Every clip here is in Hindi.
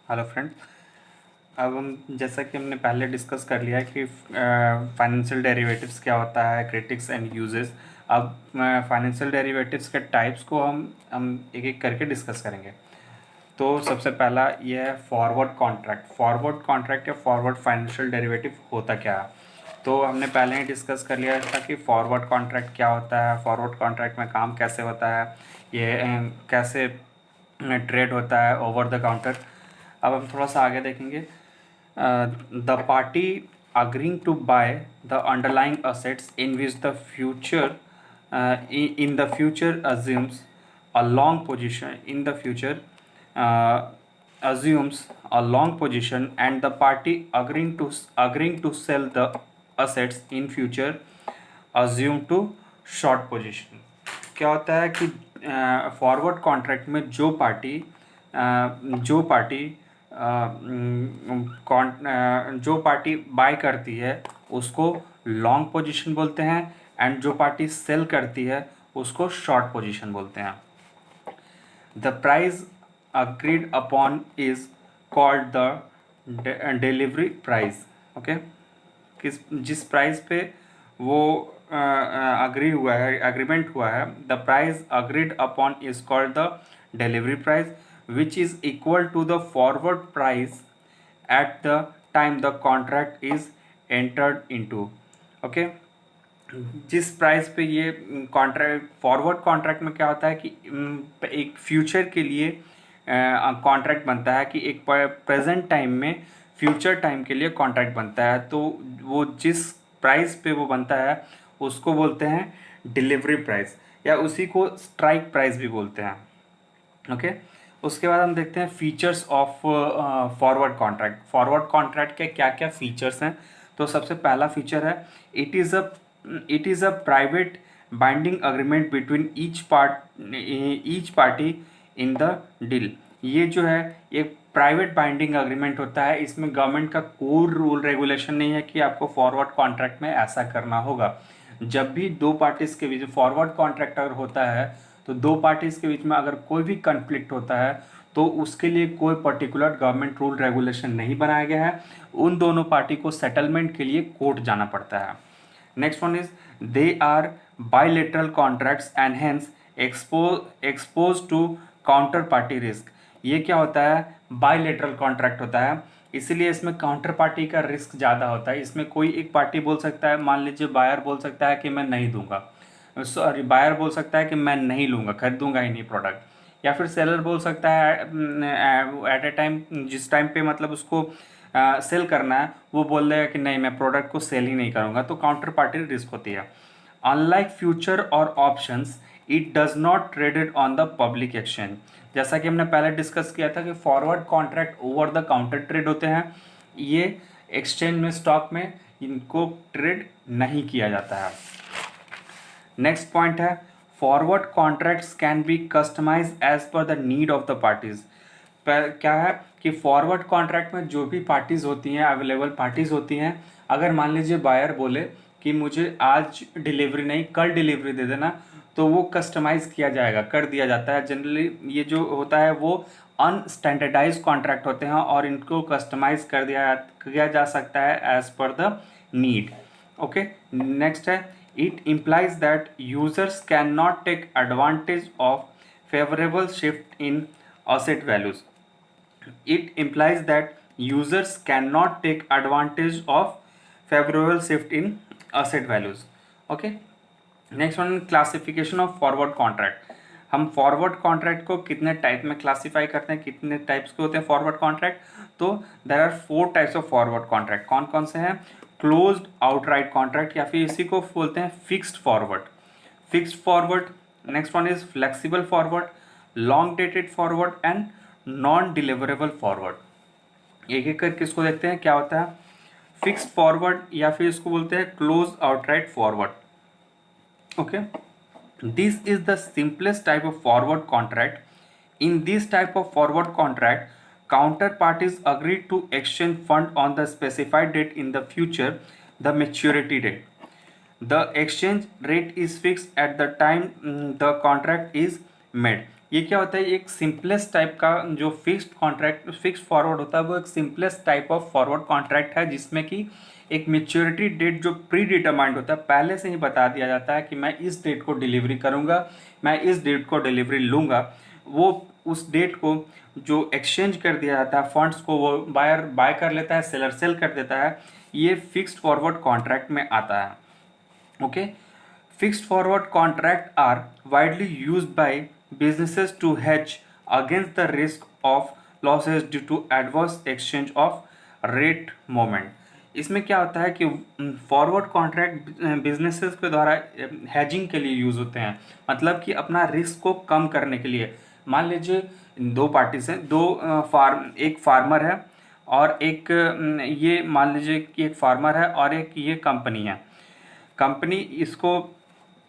Hello friend. अब हम जैसा कि हमने पहले डिस्कस कर लिया है कि फाइनेंशियल डेरिवेटिव्स क्या होता है, क्रिटिक्स एंड यूजेस। अब फाइनेंशियल डेरिवेटिव्स के टाइप्स को हम एक एक करके डिस्कस करेंगे। तो सबसे पहला ये है फॉरवर्ड कॉन्ट्रैक्ट। फॉरवर्ड कॉन्ट्रैक्ट या फॉरवर्ड फाइनेंशियल डेरिवेटिव होता क्या है, तो हमने पहले ही डिस्कस कर लिया था कि फॉरवर्ड कॉन्ट्रैक्ट क्या होता है, फॉरवर्ड कॉन्ट्रैक्ट में काम कैसे होता है, ये कैसे ट्रेड होता है ओवर द काउंटर। अब हम थोड़ा सा आगे देखेंगे। The party agreeing to buy the underlying assets in which the future in the future assumes a long position in the future uh, assumes a long position, and the party agreeing to sell the assets in future assume to short position। क्या होता है कि फॉरवर्ड कॉन्ट्रैक्ट में जो पार्टी बाय करती है उसको लॉन्ग पोजीशन बोलते हैं, एंड जो पार्टी सेल करती है उसको शॉर्ट पोजीशन बोलते हैं। The price agreed upon is called the delivery price. Okay, जिस प्राइस पे वो एग्रीमेंट हुआ है, the price agreed upon is called the delivery price, which is equal to the forward price at the time the contract is entered into. Okay, जिस प्राइस पे ये कॉन्ट्रैक्ट, फॉरवर्ड कॉन्ट्रैक्ट में क्या होता है कि एक फ्यूचर के लिए कॉन्ट्रैक्ट बनता है, कि एक प्रेजेंट टाइम में फ्यूचर टाइम के लिए कॉन्ट्रैक्ट बनता है, तो वो जिस प्राइस पे वो बनता है उसको बोलते हैं डिलीवरी प्राइस, या उसी को स्ट्राइक प्राइस भी बोलते हैं। ओके, उसके बाद हम देखते हैं features of forward contract. Forward contract के क्या क्या फीचर्स हैं। तो सबसे पहला फीचर है it is a private binding agreement between each party in the deal. ये जो है एक प्राइवेट बाइंडिंग अग्रीमेंट होता है, इसमें गवर्नमेंट का कोई रूल रेगुलेशन नहीं है कि आपको फॉरवर्ड कॉन्ट्रैक्ट में ऐसा करना होगा। जब भी दो पार्टीज के बीच फॉरवर्ड कॉन्ट्रैक्ट अगर होता है, तो दो पार्टीज के बीच में अगर कोई भी कन्फ्लिक्ट होता है तो उसके लिए कोई पर्टिकुलर गवर्नमेंट रूल रेगुलेशन नहीं बनाया गया है, उन दोनों पार्टी को सेटलमेंट के लिए कोर्ट जाना पड़ता है। Next one is they are bilateral contracts and hence exposed to counter party risk. ये क्या होता है, बायलेटरल कॉन्ट्रैक्ट होता है, इसीलिए इसमें काउंटर पार्टी का रिस्क ज़्यादा होता है। इसमें कोई एक पार्टी बोल सकता है, मान लीजिए बायर बोल सकता है कि मैं नहीं दूंगा, सॉरी बायर बोल सकता है कि मैं नहीं लूँगा, खरीदूंगा ही नहीं प्रोडक्ट, या फिर सेलर बोल सकता है एट ए टाइम, जिस टाइम पे मतलब उसको सेल करना है वो बोल देगा कि नहीं मैं प्रोडक्ट को सेल ही नहीं करूँगा, तो काउंटर पार्टी रिस्क होती है। अनलाइक फ्यूचर और options, it does not traded on the public exchange. जैसा कि हमने पहले डिस्कस किया था कि forward contract over the counter trade होते हैं, ये एक्सचेंज में स्टॉक में इनको ट्रेड नहीं किया जाता है। नेक्स्ट पॉइंट है forward contracts can be customise as per the need of the parties. क्या है कि फॉरवर्ड कॉन्ट्रैक्ट में जो भी पार्टीज होती हैं, अवेलेबल पार्टीज होती हैं, अगर मान लीजिए बायर बोले कि मुझे आज डिलीवरी नहीं कल डिलीवरी दे देना, तो वो कस्टमाइज किया जाएगा, कर दिया जाता है। जनरली ये जो होता है वो अनस्टैंडर्डाइज कॉन्ट्रैक्ट होते हैं और इनको कस्टमाइज कर दिया किया जा सकता है as per the need. Okay, next है it implies that users cannot take advantage of favorable shift in asset values. It implies that users cannot take advantage of favorable shift in asset values. Okay, next one, classification of forward contract। हम फॉरवर्ड कॉन्ट्रैक्ट को कितने टाइप में क्लासीफाई करते हैं, कितने टाइप्स के होते हैं फॉरवर्ड कॉन्ट्रैक्ट। तो there are 4 types of forward contract. कौन कौन से हैं, क्लोज्ड आउटराइट कॉन्ट्रैक्ट, या फिर इसी को बोलते हैं fixed forward. Next one is flexible forward, long dated forward and non deliverable forward. एक एक करके इसको देखते हैं क्या होता है। फिक्स्ड फॉरवर्ड या फिर इसको बोलते हैं close outright forward. Okay, this is the simplest type of forward contract. In this type of forward contract, counterparties agree to exchange fund on the specified date in the future, the maturity date. The exchange rate is fixed at the time the contract is made. ये क्या होता है, एक सिंपलेस्ट टाइप का जो फिक्स्ड फॉरवर्ड होता है वो एक simplest type of forward contract है, जिसमें कि एक मेच्योरिटी डेट जो प्री डिटरमाइंड होता है, पहले से ही बता दिया जाता है कि मैं इस डेट को डिलीवरी करूंगा, मैं इस डेट को डिलीवरी लूंगा। वो उस डेट को जो एक्सचेंज कर दिया जाता है, फंड्स को वो बायर बाय कर लेता है, सेलर सेल कर देता है, ये फिक्स्ड फॉरवर्ड कॉन्ट्रैक्ट में आता है। Okay, fixed forward contracts are widely used by businesses to hedge against the risk of losses due to adverse exchange of rate movement। इसमें क्या होता है कि फॉरवर्ड कॉन्ट्रैक्ट बिजनेसेस के द्वारा हैजिंग के लिए यूज होते हैं, मतलब कि अपना रिस्क को कम करने के लिए। मान लीजिए दो पार्टीज हैं, एक फार्मर है और एक ये मान लीजिए कि एक फार्मर है और एक ये कंपनी है। कंपनी इसको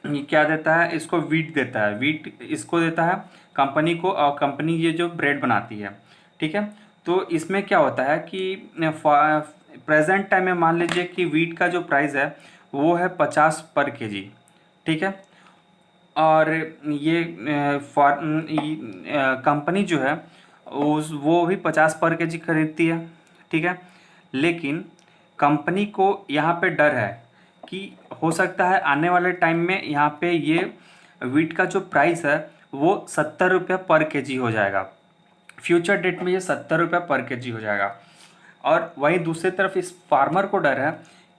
ये क्या देता है, इसको वीट देता है, वीट इसको देता है कंपनी को, और कंपनी ये जो ब्रेड बनाती है, ठीक है। तो इसमें क्या होता है कि प्रेजेंट टाइम में मान लीजिए कि वीट का जो प्राइस है वो है 50 पर केजी, ठीक है। और ये कंपनी जो है वो भी 50 पर केजी खरीदती है, ठीक है। लेकिन कंपनी को यहाँ पे डर है कि हो सकता है आने वाले टाइम में यहाँ पे ये वीट का जो प्राइस है वो 70 रुपये पर केजी हो जाएगा, फ्यूचर डेट में ये 70 रुपये पर केजी हो जाएगा। और वहीं दूसरी तरफ इस फार्मर को डर है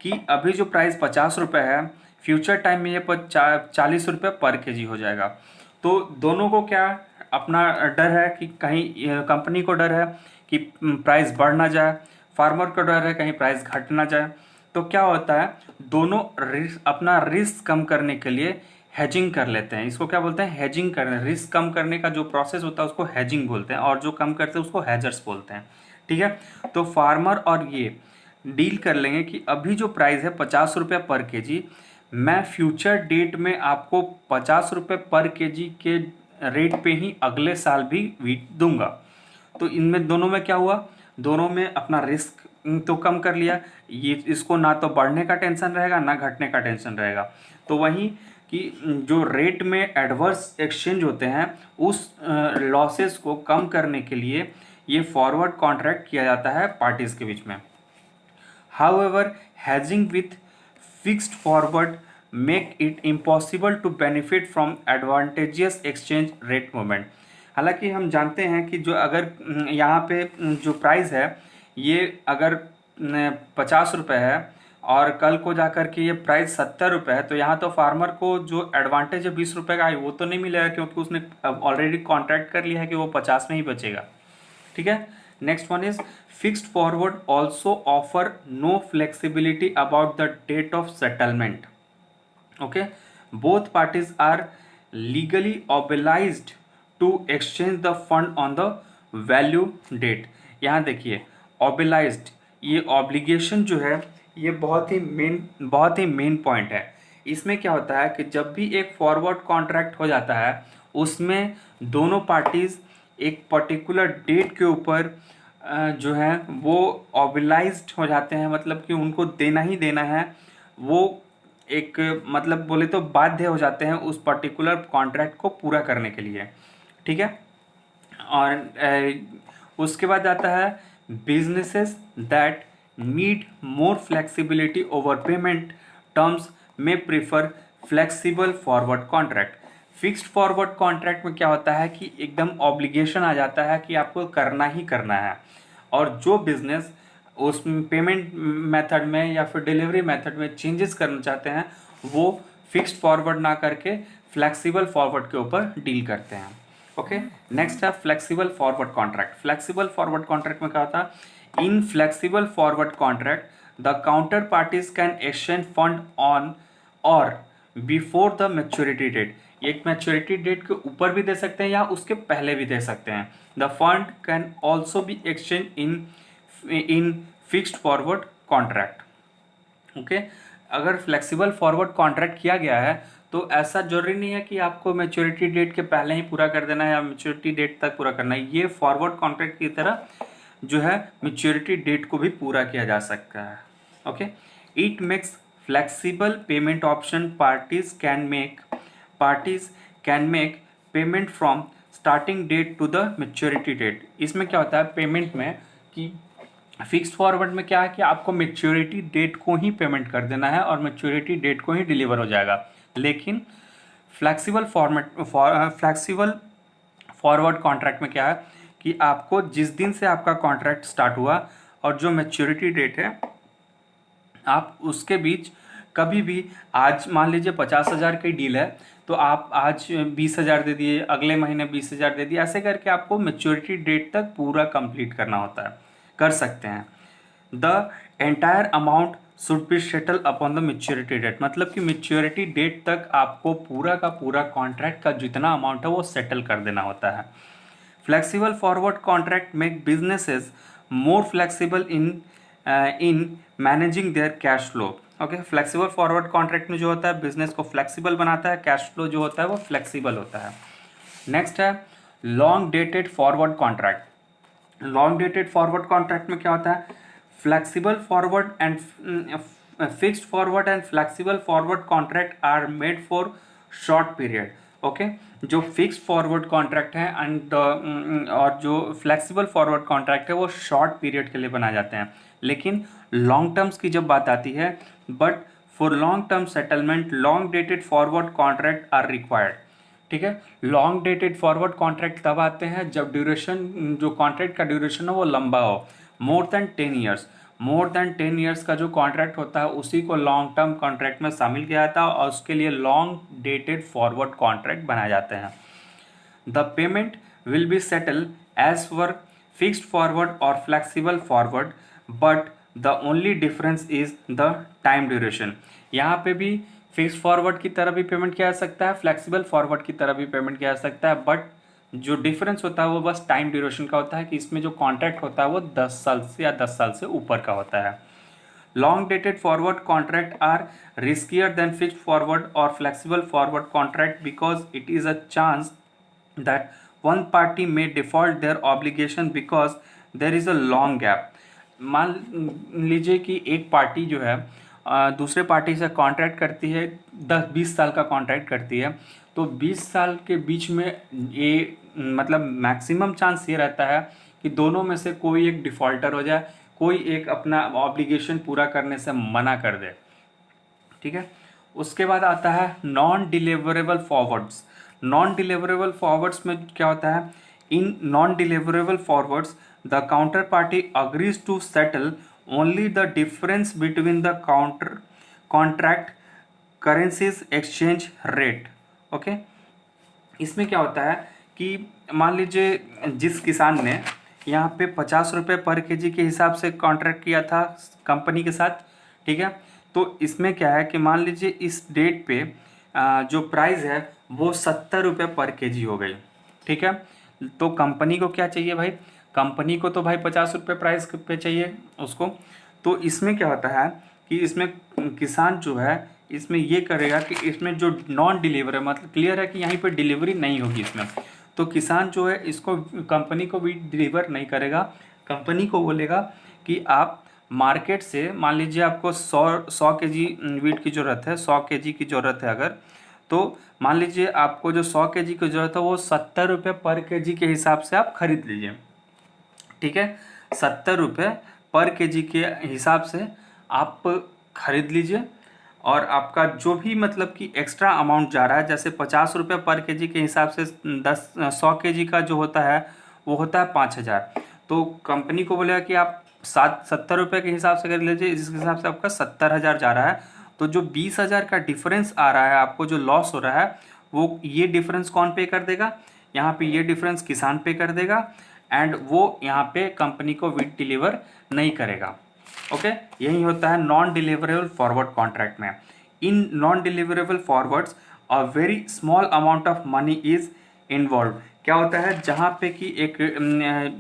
कि अभी जो प्राइस 50 रुपये है, फ्यूचर टाइम में ये 40 रुपये पर केजी हो जाएगा। तो दोनों को क्या अपना डर है कि कहीं कंपनी को डर है कि प्राइस बढ़ ना जाए, फार्मर को डर है कहीं प्राइस घट ना जाए। तो क्या होता है, दोनों अपना रिस्क कम करने के लिए हेजिंग कर लेते हैं। इसको क्या बोलते हैं, हेजिंग करना। रिस्क कम करने का जो प्रोसेस होता है उसको हेजिंग बोलते हैं, और जो कम करते हैं उसको हेजर्स बोलते हैं, ठीक है। तो फार्मर और ये डील कर लेंगे कि अभी जो प्राइस है 50 रुपये पर केजी, मैं फ्यूचर डेट में आपको 50 रुपये पर केजी के रेट पे ही अगले साल भी वीट दूंगा। तो इनमें दोनों में क्या हुआ, दोनों में अपना रिस्क तो कम कर लिया, ये इसको ना तो बढ़ने का टेंशन रहेगा ना घटने का टेंशन रहेगा। तो वहीं कि जो रेट में एडवर्स एक्सचेंज होते हैं उस लॉसेस को कम करने के लिए ये फॉरवर्ड कॉन्ट्रैक्ट किया जाता है पार्टीज के बीच में। However hedging with fixed forward make it impossible to benefit from advantageous exchange rate movement. हालांकि हम जानते हैं कि जो अगर यहाँ पे जो प्राइस है ये अगर 50 रुपये है और कल को जाकर के ये प्राइस 70 रुपये है, तो यहाँ तो फार्मर को जो एडवांटेज है 20 रुपये का है वो तो नहीं मिलेगा, क्योंकि उसने ऑलरेडी कॉन्ट्रैक्ट कर लिया है कि वो 50 में ही बचेगा, ठीक है। Next one is fixed forward also offer no flexibility about the date of settlement. Okay, both parties are legally obliged to exchange the fund on the value date. यहाँ देखिए ऑब्लाइज्ड, ये ऑब्लिगेशन जो है ये बहुत ही मेन पॉइंट है। इसमें क्या होता है कि जब भी एक फॉरवर्ड कॉन्ट्रैक्ट हो जाता है उसमें दोनों पार्टीज एक पर्टिकुलर डेट के ऊपर जो है वो ऑब्लाइज्ड हो जाते हैं, मतलब कि उनको देना ही देना है। वो एक मतलब बोले तो बाध्य हो जाते हैं उस पर्टिकुलर कॉन्ट्रैक्ट को पूरा करने के लिए, ठीक है। और उसके बाद आता है businesses that need more flexibility over payment terms में prefer flexible forward contract. Fixed forward contract में क्या होता है कि एकदम ऑब्लिगेशन आ जाता है कि आपको करना ही करना है, और जो बिजनेस उस पेमेंट मेथड में या फिर डिलीवरी मेथड में चेंजेस करना चाहते हैं वो फिक्स्ड फॉरवर्ड ना करके फ्लेक्सिबल फॉरवर्ड के ऊपर डील करते हैं। ओके, नेक्स्ट है flexible forward contract. Flexible forward contract में क्या होता है, in flexible forward contract the counter parties can exchange fund on or before the maturity date. एक मैच्योरिटी डेट के ऊपर भी दे सकते हैं या उसके पहले भी दे सकते हैं। The fund can also be exchange in fixed forward contract. Okay, अगर फ्लेक्सिबल फॉरवर्ड कॉन्ट्रैक्ट किया गया है तो ऐसा जरूरी नहीं है कि आपको मैच्योरिटी डेट के पहले ही पूरा कर देना है या मैच्योरिटी डेट तक पूरा करना है। ये फॉरवर्ड कॉन्ट्रैक्ट की तरह जो है मैच्योरिटी डेट को भी पूरा किया जा सकता है। Okay, it makes flexible payment option parties can make payment from starting date to the maturity date. इसमें क्या होता है पेमेंट में कि फिक्स फॉरवर्ड में क्या है कि आपको मैच्योरिटी डेट को ही पेमेंट कर देना है और मैच्योरिटी डेट को ही डिलीवर हो जाएगा। लेकिन फ्लेक्सिबल फॉरवर्ड कॉन्ट्रैक्ट में क्या है कि आपको जिस दिन से आपका कॉन्ट्रैक्ट स्टार्ट हुआ और जो मैच्योरिटी डेट है आप उसके बीच कभी भी, आज मान लीजिए 50,000 की डील है तो आप आज 20,000 दे दिए, अगले महीने 20,000 दे दिए, ऐसे करके आपको मैच्योरिटी डेट तक पूरा कंप्लीट करना होता है, कर सकते हैं। The entire amount should be settle upon the maturity date, मतलब कि मैच्योरिटी डेट तक आपको पूरा का पूरा कॉन्ट्रैक्ट का जितना अमाउंट है वो सेटल कर देना होता है। Flexible forward contract make businesses more flexible in managing there cash flow. Okay, flexible forward contract में जो होता है बिजनेस को फ्लेक्सिबल बनाता है, कैश फ्लो जो होता है वो फ्लेक्सिबल होता है। नेक्स्ट है long dated forward contract. Long dated forward contract में क्या होता है, flexible forward and fixed forward and flexible forward contract are made for short period. Okay, जो फिक्स्ड फॉरवर्ड कॉन्ट्रैक्ट है एंड और जो फ्लेक्सिबल फॉरवर्ड कॉन्ट्रैक्ट है वो शॉर्ट पीरियड के लिए बनाए जाते हैं। लेकिन लॉन्ग टर्म्स की जब बात आती है, but for long term settlement long dated forward contract are required. ठीक है, लॉन्ग डेटेड फॉरवर्ड कॉन्ट्रैक्ट तब आते हैं जब ड्यूरेशन, जो कॉन्ट्रैक्ट का ड्यूरेशन है वो लंबा हो, more than 10 years. More than 10 years का जो कॉन्ट्रैक्ट होता है उसी को लॉन्ग टर्म कॉन्ट्रैक्ट में शामिल किया जाता है और उसके लिए लॉन्ग डेटेड फॉरवर्ड कॉन्ट्रैक्ट बनाए जाते हैं। The payment will be settle as per fixed forward और flexible forward, but the only difference is the time duration. यहाँ पे भी फिक्स्ड फॉरवर्ड की तरह भी पेमेंट किया जा सकता है, फ्लेक्सिबल फॉरवर्ड की तरह भी पेमेंट किया जा सकता है, बट जो डिफरेंस होता है वो बस टाइम ड्यूरेशन का होता है कि इसमें जो कॉन्ट्रैक्ट होता है वो 10 साल से या 10 साल से ऊपर का होता है। Long dated forward contract are riskier than fixed forward और flexible forward contract because it is a chance that one party may default their obligation because there is a long gap. मान लीजिए कि एक पार्टी जो है दूसरे पार्टी से कॉन्ट्रैक्ट करती है, 10-20 साल का कॉन्ट्रैक्ट करती है, तो 20 साल के बीच में ये मतलब मैक्सिमम चांस ये रहता है कि दोनों में से कोई एक डिफ़ॉल्टर हो जाए, कोई एक अपना ऑब्लिगेशन पूरा करने से मना कर दे। ठीक है, उसके बाद आता है non deliverable forwards. Non deliverable forwards में क्या होता है, in non deliverable forwards the counter party agrees to settle only the difference between the counter contract currencies exchange rate. Okay, इसमें क्या होता है कि मान लीजिए जिस किसान ने यहाँ पे 50 रुपये पर केजी के हिसाब से कॉन्ट्रैक्ट किया था कंपनी के साथ, ठीक है, तो इसमें क्या है कि मान लीजिए इस डेट पे जो प्राइस है वो 70 रुपये पर केजी हो गई। ठीक है, तो कंपनी को क्या चाहिए भाई, कंपनी को तो भाई 50 रुपये प्राइस पे चाहिए उसको। तो इसमें क्या होता है कि इसमें किसान जो है इसमें ये करेगा कि इसमें जो नॉन डिलीवर है, मतलब क्लियर है कि यहाँ पे डिलीवरी नहीं होगी इसमें, तो किसान जो है इसको कंपनी को भी डिलीवर नहीं करेगा। कंपनी को बोलेगा कि आप मार्केट से, मान लीजिए आपको 100 केजी वीट की ज़रूरत है, 100 केजी की ज़रूरत है अगर, तो मान लीजिए आपको जो 100 केजी की ज़रूरत है वो 70 रुपये पर केजी के हिसाब से आप खरीद लीजिए। ठीक है, 70 रुपये पर केजी के हिसाब से आप खरीद लीजिए और आपका जो भी मतलब कि एक्स्ट्रा अमाउंट जा रहा है, जैसे 50 रुपये पर केजी के हिसाब से 100 केजी का जो होता है वो होता है 5,000। तो कंपनी को बोलेगा कि आप 70 रुपये के हिसाब से कर लीजिए, इस हिसाब से आपका 70,000 जा रहा है। तो जो 20,000 का डिफरेंस आ रहा है, आपको जो लॉस हो रहा है, वो ये डिफरेंस कौन पे कर देगा, यहाँ पे ये डिफरेंस किसान पे कर देगा एंड वो यहाँ पे कंपनी को वीट डिलीवर नहीं करेगा। ओके, यही होता है नॉन डिलीवरेबल फॉरवर्ड कॉन्ट्रैक्ट में। इन non deliverable forwards a very small amount of money is involve. क्या होता है, जहाँ पे कि एक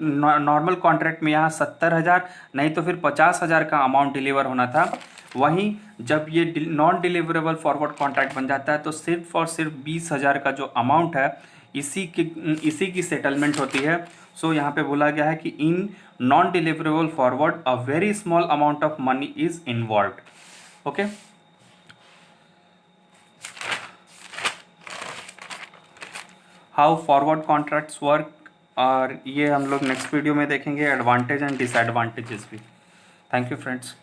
नॉर्मल कॉन्ट्रैक्ट में यहाँ 70,000 नहीं तो फिर 50,000 का अमाउंट डिलीवर होना था, वहीं जब ये नॉन डिलीवरेबल फॉरवर्ड कॉन्ट्रैक्ट बन जाता है तो सिर्फ और सिर्फ 20,000 का जो अमाउंट है इसी की सेटलमेंट होती है। सो यहाँ पे बोला गया है कि इन non deliverable forward a very small amount of money is involved. Okay, how forward contracts work, और ये हम लोग नेक्स्ट वीडियो में देखेंगे, एडवांटेज एंड डिसएडवांटेजेस भी। Thank you friends.